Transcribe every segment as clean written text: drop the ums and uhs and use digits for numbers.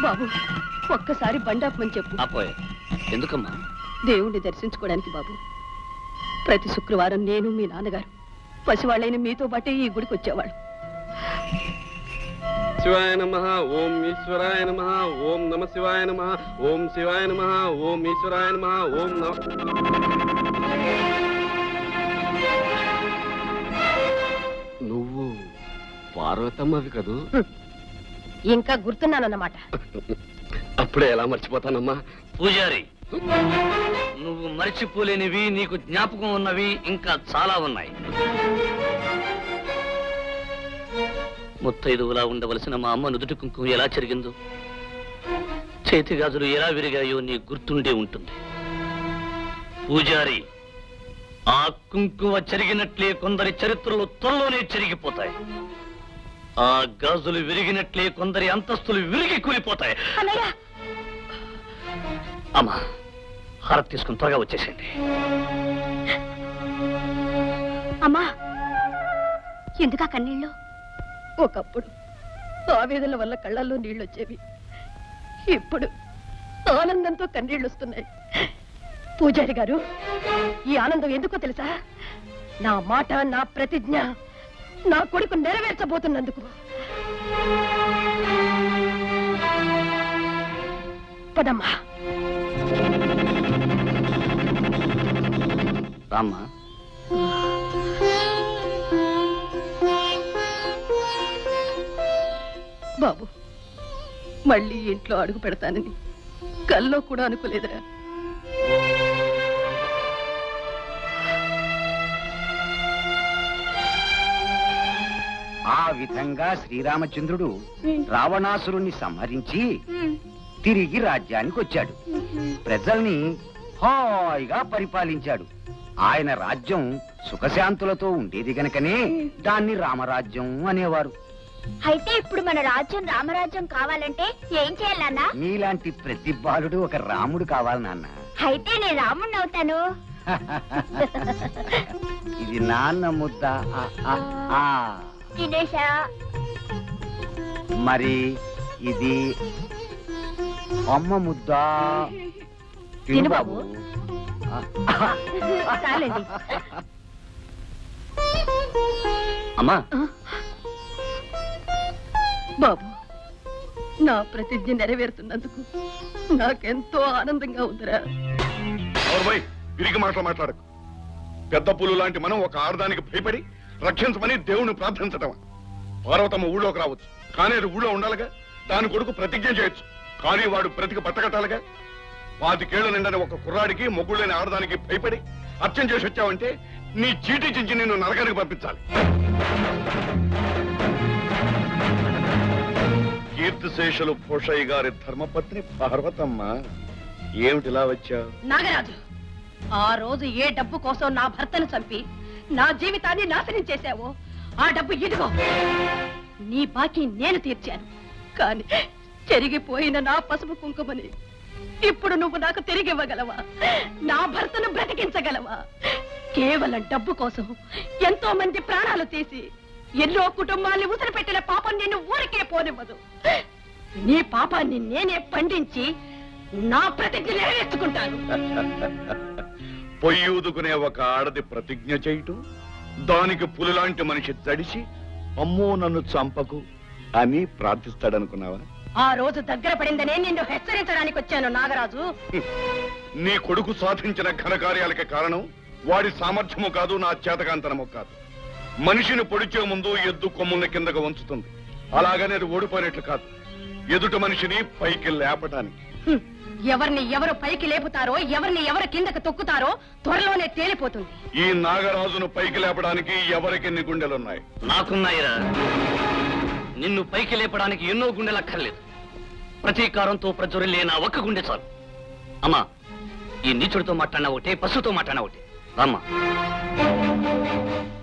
బాబు ఒక్కసారి బండాపమని చెప్పు. అపోయే ఎందుకమ్మా? దేవుణ్ణి దర్శించుకోవడానికి బాబు. ప్రతి శుక్రవారం నేను మీ నాన్నగారు పసివాళ్ళైన మీతో పాటే ఈ గుడికి వచ్చేవాళ్ళు. శివాయ నమః. ఓం ఈశ్వరాయ నమః. ఓం నమ శివాయ నమః. ఓం శివాయ నమః. ఓం ఈశ్వరాయ నమః. ఓం నమ. నువ్వు పార్వతమ్మవి కదూ? ఇంకా గుర్తున్నానన్నమాట. అప్పుడే ఎలా మర్చిపోతానమ్మా? పూజారి, నువ్వు మర్చిపోలేనివి, నీకు జ్ఞాపకం ఉన్నవి ఇంకా చాలా ఉన్నాయి. ముత్తైదువులా ఉండవలసిన మా అమ్మ నుదుటి కుంకుమ ఎలా చెరిగిందో, చేతి గాజులు ఎలా విరిగాయో నీ గుర్తుండే ఉంటుంది. పూజారి, ఆ కుంకుమ చెరిగినట్లే కొందరి చరిత్రలు త్వరలోనే చెరిగిపోతాయి. ఆ గాజులు విరిగినట్లే కొందరి అంతస్తులు విరిగి కూలిపోతాయి. అమ్మా, హారతి తీసుకుని త్వరగా వచ్చేసేయండి. అమ్మా, ఎందుకా కన్నీళ్ళు? ఒకప్పుడు ఆవేదన వల్ల కళ్ళల్లో నీళ్ళు వచ్చేవి, ఇప్పుడు ఆనందంతో కన్నీళ్ళు వస్తున్నాయి. పూజారి గారు, ఈ ఆనందం ఎందుకో తెలుసా? నా మాట, నా ప్రతిజ్ఞ నా కొడుకు నెరవేర్చబోతున్నందుకు. పదమ్మా. రామ్మా. బాబు, మళ్ళీ ఇంట్లో అడుగు పెడతానని కల్లో కూడా అనుకోలేదురా. ఆ విధంగా శ్రీరామచంద్రుడు రావణాసురుణ్ణి సంహరించి తిరిగి రాజ్యానికి వచ్చాడు. ప్రజల్ని హాయిగా పరిపాలించాడు. ఆయన రాజ్యం సుఖశాంతులతో ఉండేది గనకనే దాన్ని రామరాజ్యం అనేవారు. అయితే ఇప్పుడు మన రాజ్యం రామరాజ్యం కావాలంటే ఏం చేయాలన్నా? నీలాంటి ప్రతి బాలుడు ఒక రాముడు కావాలి నాన్న. అయితే నేను రాముడిని అవుతాను. ఇది నాన్న ముద్ద. తినేసా. మరి ఇది అమ్మ ముద్ద. తిను బాబు. అమ్మా. బాబు, నా ప్రతిజ్ఞ నెరవేరుతున్నందుకు నాకెంతో ఆనందంగా ఉందిరా. విరిగి మాట్లాడకు. పెద్ద పులు లాంటి మనం ఒక ఆడదానికి భయపడి రక్షించమని దేవుణ్ణి ప్రార్థించటం. పార్వతమ్మ ఊళ్ళోకి రావచ్చు, కానీ అది ఊళ్ళో ఉండాలిగా. దాని కొడుకు ప్రతిజ్ఞ చేయొచ్చు, కానీ వాడు బ్రతికి బట్టకట్టాలిగా. 25 ఏళ్ల నిండని ఒక కుర్రాడికి, మొగుళ్ళని ఆడదానికి భయపడి అర్చన చేసి వచ్చావంటే నీ చీటీ చించి నిన్ను నరకానికి పంపించాలి. కీర్తిశేషులు పోషయ్య గారి ధర్మపత్ని పార్వతమ్మ, ఏమిటిలా వచ్చావు? నాగరాజు, ఆ రోజు ఏ డబ్బు కోసం నా భర్తను చంపి నా జీవితాన్ని నాశనం చేశావో ఆ డబ్బు ఇదిగో. నీ బాకీ నేను తీర్చాను, కానీ చెరిగిపోయిన నా పసుపు కుంకుమని ఇప్పుడు నువ్వు నాకు తిరిగి ఇవ్వగలవా? నా భర్తను బ్రతికించగలవా? కేవలం డబ్బు కోసం ఎంతో మంది ప్రాణాలు తీసి ఎన్నో కుటుంబాన్ని ఉసిరిపెట్టిన పాపం నిన్ను ఊరికే పోనివ్వదు. నీ పాపాన్ని నేనే పండించి నా ప్రతిజ్ఞ నెరవేర్చుకుంటాను. పొయ్యూదుకునే ఒక ఆడది ప్రతిజ్ఞ చేయటం, దానికి పులిలాంటి మనిషి తడిసి అమ్మో నన్ను చంపకు అని ప్రార్థిస్తాడనుకున్నావా? ఆ రోజు దగ్గర పడిందనే నిన్ను హెచ్చరించడానికి వచ్చాను నాగరాజు. నీ కొడుకు సాధించిన ఘనకార్యాలకి కారణం వాడి సామర్థ్యము కాదు, నా చేతకాంతనము కాదు. మనిషిని పొడిచే ముందు ఎద్దు కొమ్ముల్ని కిందకు వంచుతుంది, అలాగనే అది ఓడిపోయినట్లు కాదు, ఎదుటి మనిషిని పైకి లేపడానికి. ఎవరిని ఎవరు పైకి లేపుతారో, ఎవరిని ఎవరు కిందకు తొక్కుతారో త్వరలోనే తేలిపోతుంది. ఈ నాగరాజును పైకి లేపడానికి ఎవరికెన్ని గుండెలున్నాయి? నాకున్నాయిరా. నిన్ను పైకి లేపడానికి ఎన్నో గుండెలక్కర్లేదు. ప్రతీకారంతో ప్రజ్వరిల్లే నా ఒక్క గుండె చాలు. అమ్మా, ఈ నీచుడితో మాట్లాడినా ఒకటే, పశువుతో మాట్లాడినా ఒకటే. రామ్మా.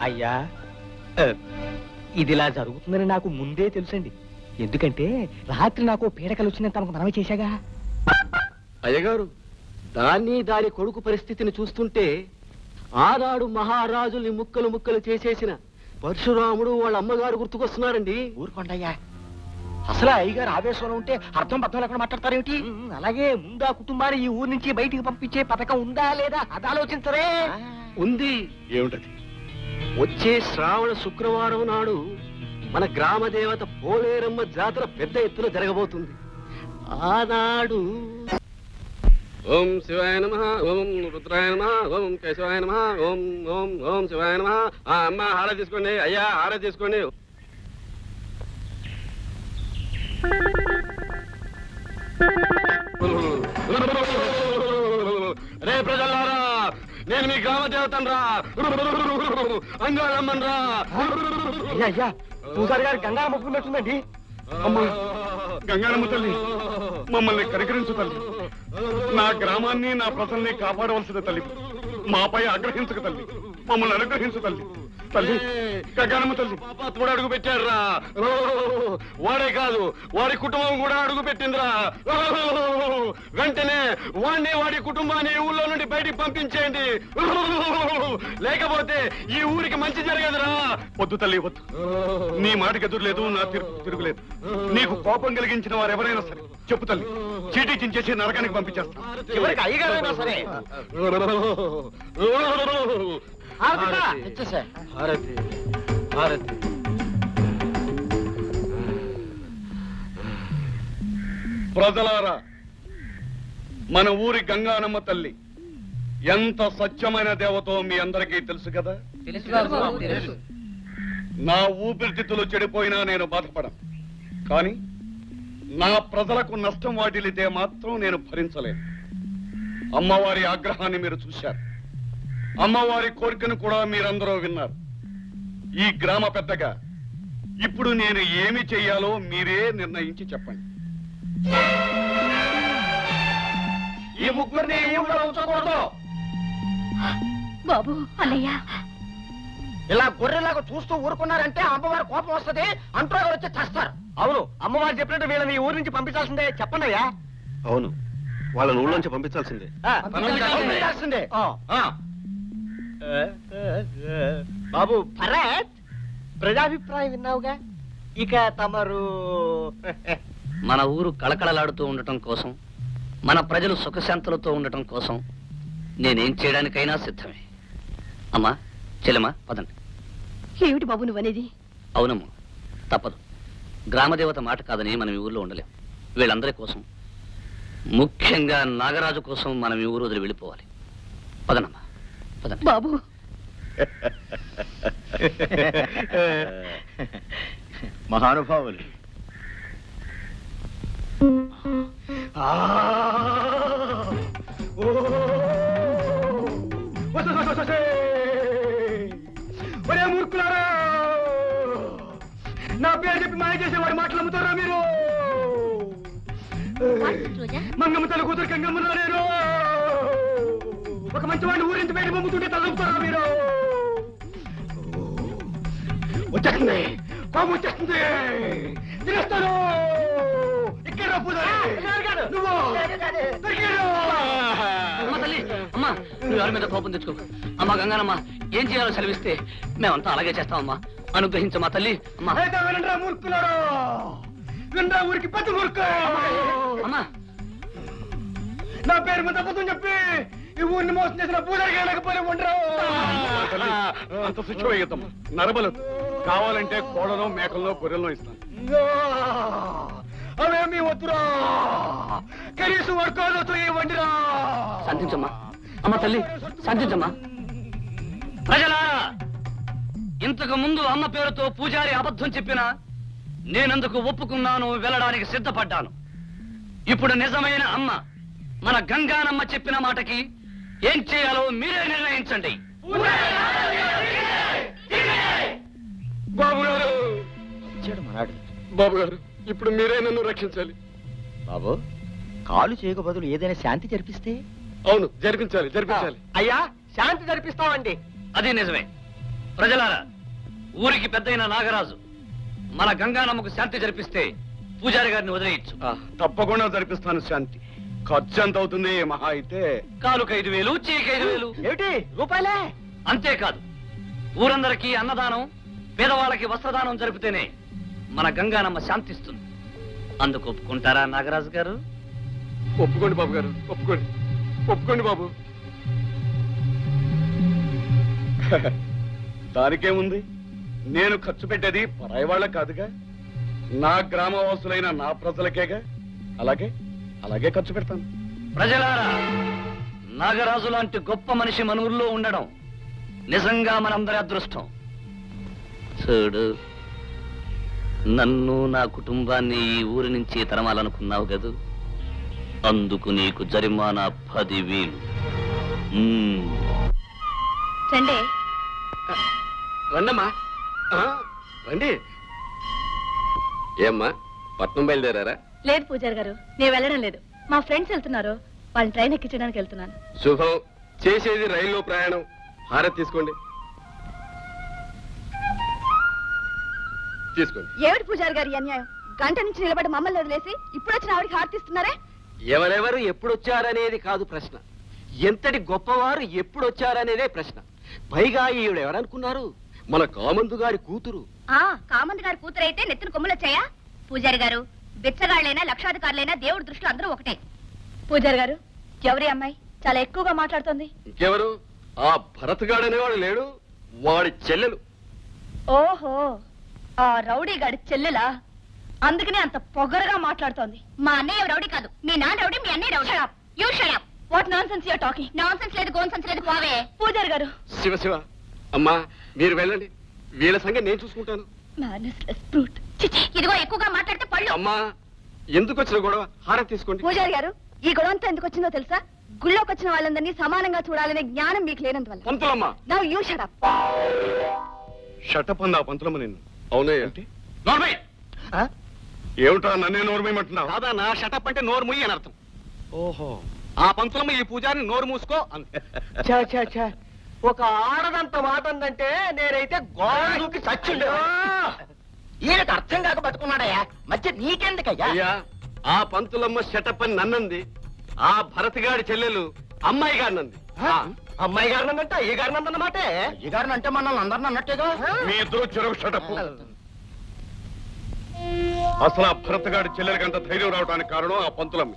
అయ్యా, ఇదిలా జరుగుతుందని నాకు ముందే తెలుసండి. ఎందుకంటే రాత్రి నాకు పీడకలు వచ్చిందని తనకు మనవి చేశాగా. అయ్యగారు, దాని కొడుకు పరిస్థితిని చూస్తుంటే ఆనాడు మహారాజుల్ని ముక్కలు ముక్కలు చేసేసిన పరశురాముడు వాళ్ళ అమ్మగారు గుర్తుకొస్తున్నారండి. ఊరుకోండయ్యా, అసలు అయ్యగారు ఆవేశంలో ఉంటే అర్థం బద్దం లేకుండా మాట్లాడతారేమిటి? అలాగే ముందు ఆ కుటుంబాన్ని ఈ ఊరు నుంచి బయటికి పంపించే పథకం ఉందా లేదా అది ఆలోచించరే. ఉంది. ఏమిటది? వచ్చే శ్రావణ శుక్రవారం నాడు మన గ్రామ దేవత పోలేరమ్మ జాతర పెద్ద ఎత్తున జరగబోతుంది. ఆనాడు ఓం శివాయ నమః, ఓం రుద్రాయ నమః, ఓం కేశవాయ నమః, ఓం ఓం ఓం శివాయ నమః. అమ్మ హార తీసుకోండి, అయ్యా హార తీసుకోండి. రే ప్రజలారా, నేను మీ గ్రామ దేవతను రా, అంగాళమ్మన్ రా. అయ్యా పూజారి గారు గంగా మొక్కున్నట్టుందండి. అమ్మా గంగారమ్మ తల్లి, మమ్మల్ని కనికరించు తల్లి. నా గ్రామాన్ని నా ప్రజల్ని కాపాడవలసిన తల్లి. మాపై ఆగ్రహించక తల్లి, మమ్మల్ని అనుగ్రహించు తల్లి. తల్లి గంగారమ్మ తల్లి. పాపాత్ముడు అడుగు పెట్టాడురా. వాడే కాదు, వాడి కుటుంబం కూడా అడుగు పెట్టిందిరా. వెంటనే వాడిని వాడి కుటుంబాన్ని ఊళ్ళో నుండి బయటికి పంపించేయండి, లేకపోతే ఈ ఊరికి మంచి జరగదురా. వద్దు తల్లి వద్దు, నీ మాటకి ఎదురులేదు, నా తిరుగులేదు. నీకు కోపం కలిగించిన వారు ఎవరైనా సరే చెప్పు తల్లి, చీటీ చించేసి నరకానికి పంపించేస్తాను. చివరికి అయ్యగారైనా సరే. హారతి హారతి. ప్రజలారా, మన ఊరి గంగానమ్మ తల్లి ఎంత సత్యమైన దేవతో మీ అందరికీ తెలుసు కదా. నా ఊపిరితిత్తులు చెడిపోయినా నేను బాధపడను, కానీ నా ప్రజలకు నష్టం వాటిల్లితే మాత్రం నేను భరించలేను. అమ్మవారి ఆగ్రహాన్ని మీరు చూశారు, అమ్మవారి కోరికను కూడా మీరందరూ విన్నారు. ఈ గ్రామ పెద్దగా ఇప్పుడు నేను ఏమి చెయ్యాలో మీరే నిర్ణయించి చెప్పండి. ఈ ముగ్గురిని ఊళ్ళో ఉంచకూడదు. బాబు అన్నయ్య, ఇలా గొర్రెలాగా చూస్తూ ఊరుకున్నారంటే అమ్మవారి కోపం వస్తుంది, అంటూ వచ్చి చేస్తారు. అవును, అమ్మవారు చెప్పినట్టు వీళ్ళని ఈ ఊరి నుంచి పంపించాల్సిందే. చెప్పండి అయ్యా. అవును, వాళ్ళని ఊళ్ళోంచి పంపించాల్సిందే. పంపించాల్సిందే. బాబు భరత్, ప్రజాభిప్రాయం విన్నావుగా, ఇక తమరు మన ఊరు కళకళలాడుతూ ఉండటం కోసం, మన ప్రజలు సుఖశాంతులతో ఉండటం కోసం నేనేం చేయడానికైనా సిద్ధమే. అమ్మా చెల్లెమ్మా పదండి. ఏమిటి బాబు నువ్వనేది? అవునమ్మా, తప్పదు. గ్రామదేవత మాట కాదని మనం ఈ ఊర్లో ఉండలేం. వీళ్ళందరి కోసం, ముఖ్యంగా నాగరాజు కోసం మనం ఈ ఊరు వదిలి వెళ్ళిపోవాలి. పదనమ్మా పదండి. బాబు మహానుభావులు, ఒరే మూర్ఖులారా, నా పేరు చెప్పి మాయ చేసేవాడు మాటలు అమ్ముతారా మీరు? మంగమ్మ తల కూతురు గంగమ్మ నేను ఒక మంచి వాడిని ఊరించి బయట పంపుతుంటే తలంపుతారా మీరు? వచ్చేస్తుంది, కోపం వచ్చేస్తుంది, తినేస్తాను. ఇక్కడ నువ్వు అమ్మ తల్లి, అమ్మా నువ్వు ఎవరి మీద కోపం తెచ్చుకోకు. అమ్మా గంగానమ్మ, ఏం చేయాలో సెలవిస్తే మేమంతా అలాగే చేస్తామమ్మా. అనుగ్రహించమ్మా తల్లి. అమ్మా వినరా మూర్ఖులారా, వినరా ఊరికి పెద్ద మూర్ఖ. అమ్మా నా పేరు మీద అబద్ధం చెప్పి ఈ ఊరిని మోసం చేసిన పూజారి లేకపోతే ఉండరు. తల్లి, అంత శిక్ష వేయద్దమ్మా. నరబలు కావాలంటే కోడలో మేకల్లో గొర్రెల్లో ఇస్తాను. అవేమీ వద్దురా, కనీసం వర్గాలతో ఇవ్వండిరా. శాంతించమ్మా. అమ్మ తల్లి శాంతించమ్మా. ప్రజలారా, ఇంతకు ముందు అమ్మ పేరుతో పూజారి అబద్ధం చెప్పినా నేనందుకు ఒప్పుకున్నాను, వెళ్ళడానికి సిద్ధపడ్డాను. ఇప్పుడు నిజమైన అమ్మ మన గంగానమ్మ చెప్పిన మాటకి ఏం చేయాలో మీరే నిర్ణయించండి. బాబు గారు, మనాడు బాబు గారు, ఇప్పుడు మీరే నన్ను రక్షించాలి. బాబు, కాలు చేయక బదులు ఏదైనా శాంతి జరిపిస్తే. అవును, జరిపించాలి జరిపించాలి. అయ్యా, శాంతి జరిపిస్తామండి. అది నిజమే. ప్రజలారా, ఊరికి పెద్దయిన నాగరాజు మన గంగానమ్మకు శాంతి జరిపిస్తే పూజారి గారిని వదిలేయచ్చు. తప్పకుండా జరిపిస్తాను శాంతి. ఖర్చు ఎంత అవుతుంది? మహా అయితే కాలుకు 5,000, చీకి 5,000. ఏమిటి రూపాయలే? అంతేకాదు, ఊరందరికీ అన్నదానం, పేదవాళ్ళకి వస్త్రదానం జరిపితేనే మన గంగానమ్మ శాంతిస్తుంది. అందుకు ఒప్పుకుంటారా నాగరాజు గారు? ఒప్పుకోండి బాబు గారు, ఒప్పుకోండి, ఒప్పుకోండి బాబు. దానికేముంది? నేను ఖర్చు పెట్టేది పరాయి వాళ్ళ కాదుగా, నా గ్రామవాసులైన నా ప్రజలకేగా. అలాగే అలాగే ఖర్చు పెడతాను. ప్రజలారా, నాగరాజు లాంటి గొప్ప మనిషి మన ఊర్లో ఉండడం నిజంగా మనందరి అదృష్టం. చూడు, నన్ను నా కుటుంబాన్ని ఈ ఊరి నుంచి తరమాలనుకున్నావు కదూ, అందుకు నీకు జరిమానా 10,000. రండి. రండమ్మా, రండి. ఏమ్మా, పట్నం బయలుదేరారా? లేదు పూజారి గారు, నేను వెళ్ళడం లేదు. మా ఫ్రెండ్స్ వెళ్తున్నారు, వాళ్ళని ట్రైన్ ఎక్కించడానికి వెళ్తున్నాను. శుభం. చేసేది రైల్లో ప్రయాణం. హారతి తీసుకోండి, తీసుకోండి. ఏమిటి పూజారి గారి అన్యాయం? గంట నుంచి నిలబడి మమ్మల్ని వదిలేసి ఇప్పుడు వచ్చిన ఆవిడికి హారతిస్తున్నారే? ఎవరెవరు ఎప్పుడొచ్చారనేది కాదు ప్రశ్న, ఎంతటి గొప్పవారు ఎప్పుడొచ్చారనేదే ప్రశ్న. పైగా ఈవిడ ఎవరనుకున్నారు? మన కామందు గారి కూతురు. కామంది గారి కూతురైతే నెత్తిన కొమ్ములు వచ్చాయా? పూజారి గారు, బిచ్చగాళ్ళైనా లక్షాధికారులైనా దేవుడి దృష్టిలో అందరూ ఒకటే. పూజారి గారు, ఎవరి అమ్మాయి చాలా ఎక్కువగా మాట్లాడుతోంది? ఇంకెవరు? ఆ భరత్గాడు అనేవాడు లేడు, వాడి చెల్లెలు. ఓహో, ఆ రౌడీ గాడి చెల్లెలా? అందుకనే అంత పొగరగా మాట్లాడుతోంది. మా అన్నయ్య రౌడీ కాదు, మీ నాన్న రౌడీ, మీ అన్నయ్య rowdy. You shut up. What nonsense you are talking? Nonsense లేదు, గోన్సెన్స్ లేదు, పోవే. పూజారి గారు, శివ శివ, అమ్మా మీరు వెళ్ళండి, వీళ్ళ సంగతి నేను చూసుకుంటాను. Mannerless brute. చిచి, ఇదిగో ఎక్కువగా మాట్లాడితే పళ్ళు. అమ్మా, ఎందుకు వచ్చిన గొడవ? హారతి తీసుకోండి. పూజారి గారు, ఈ గొడవంతా ఎందుకు వచ్చిందో తెలుసా? గుళ్ళోకి వచ్చిన వాళ్ళందరినీ సమానంగా చూడాలనే జ్ఞానం మీకు లేనందువల్ల. పంతులమ్మ. Now you shut up. Shut up అందా పంతులమ్మ నిన్ను? అవునయ్య. ఏంటి? ఏమిటా నన్నే నోర్మేయమంటున్నావు? కాదా, నా షటప్ అంటే నోరు ముయ్యి అని అర్థం. ఓహో, ఆ పంతులమ్మ ఈ పూజారిని నోరు మూసుకో అంది. ఒక ఆడదంత మాట ఉందంటే నేనైతే గోడకి చచ్చుండే. ఈయనకు అర్థం కాక బతుకున్నాడయ్యా, మధ్య నీకెందుకయ్యా? అయ్యా, ఆ పంతులమ్మ షటప్ అని నన్నంది, ఆ భరతగాడి చెల్లెలు అమ్మాయి గారినంది. అమ్మాయి గారినందంటే అయ్య గారినందన్నమాట. అయ్య గారిని అంటే మనల్ని అందరిని అన్నట్టేగా. మీ ఇద్దరు చెరువు షటప్. అసలు ఆ భరతగాడి చెల్లెలకి అంత ధైర్యం రావడానికి కారణం ఆ పంతులమ్మ.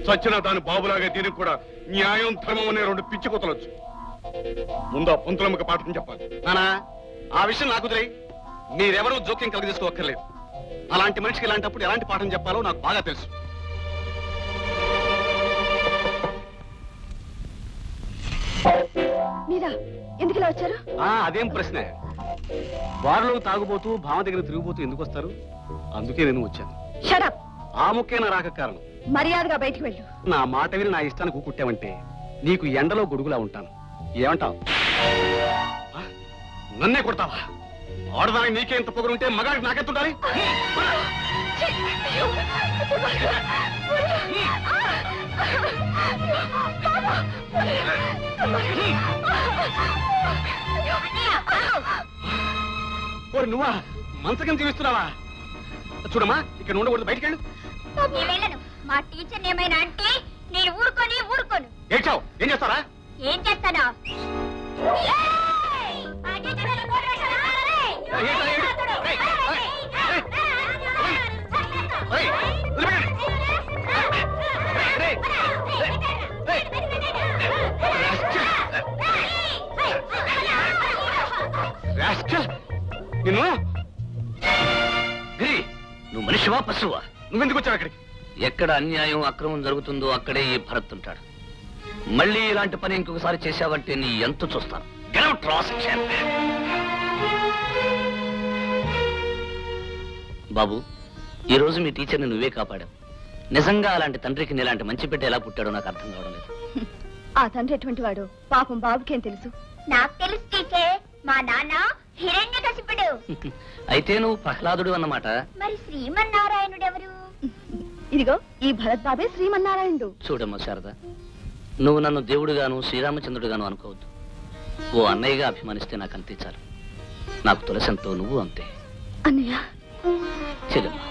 చచ్చిన దాని బాబులాగా దీనికి కూడా న్యాయం ధర్మం అనే 2 పిచ్చి కొతలొచ్చు. ముందు ఆ పంతులమ్మకి పాఠం చెప్పాలి. నానా, ఆ విషయం నాకు తెలియ, మీరెవరూ జోక్యం కలిగి తీసుకోక్కర్లేదు. అలాంటి మనిషికి ఇలాంటప్పుడు ఎలాంటి పాఠం చెప్పాలో నాకు బాగా తెలుసు. మీరా ఎందుకు ఇలా వచ్చారు? అదేం ప్రశ్న? బారులో తాగుబోతూ భామ దగ్గర తిరిగిపోతూ ఎందుకు వస్తారు? అందుకే నేను వచ్చాను. Shut up. ఆ ముఖ్యమైన రాక కారణం. మర్యాదగా బయటికి వెళ్ళు. నా మాట విని నా ఇష్టానికి కుట్టావంటే నీకు ఎండలో గొడుగులా ఉంటాను. ఏమంటావు? నన్నే కొడతావా? ఆడదానికి నీకే ఇంత పొగరుంటే మగాడికి నాకెత్తుండాలి? నువ్వా మంచకం జీవిస్తున్నావా? చూడమ్మా, ఇక్కడ ఉండకూడదు, బయటికి వెళ్ళు. నేను వెళ్ళను. మా టీచర్ ఏమైనా అంటే నేను ఊరుకోను. ఏడ్చావు? ఏం చేస్తారా? ఏం చేస్తానా? నిన్ను గిరి, నువ్వు మనిషివా పశువా? నువ్వెందుకు వచ్చావు అక్కడికి? ఎక్కడ అన్యాయం అక్రమం జరుగుతుందో అక్కడే ఈ భరత్ ఉంటాడు. మళ్ళీ ఇలాంటి పని ఇంకొకసారి చేశావంటే నీ ఎంత చూస్తాను. Get out, rascal. బాబు, ఈ రోజు మీ టీచర్ని నువ్వే కాపాడావు. నిజంగా అలాంటి తండ్రికి నీలాంటి మంచి బిడ్డ ఎలా పుట్టాడో నాకు అర్థం కావడం లేదు. ఆ తండ్రి ఎటువంటి వాడు? పాపం బాబుకేం తెలుసు? నాకు తెలుసు టీచర్, మా నాన్న హిరణ్యకశిపుడు. అయితే నువ్వు ప్రహ్లాదుడు అన్నమాట. మరి శ్రీమన్నారాయణుడు ఎవరు? ఇదిగో ఈ భరత్ బాబే శ్రీమన్నారాయణుడు. చూడమ్మా శారద, నువ్వు నన్ను దేవుడుగాను శ్రీరామచంద్రుడుగాను అనుకోవద్దు. ఓ అన్నయ్యగా అభిమానిస్తే నాకు అంతే చాలు. నాకు తులసంతో నువ్వు అంతే. అన్నయ్య, చెల్లెమ్మా,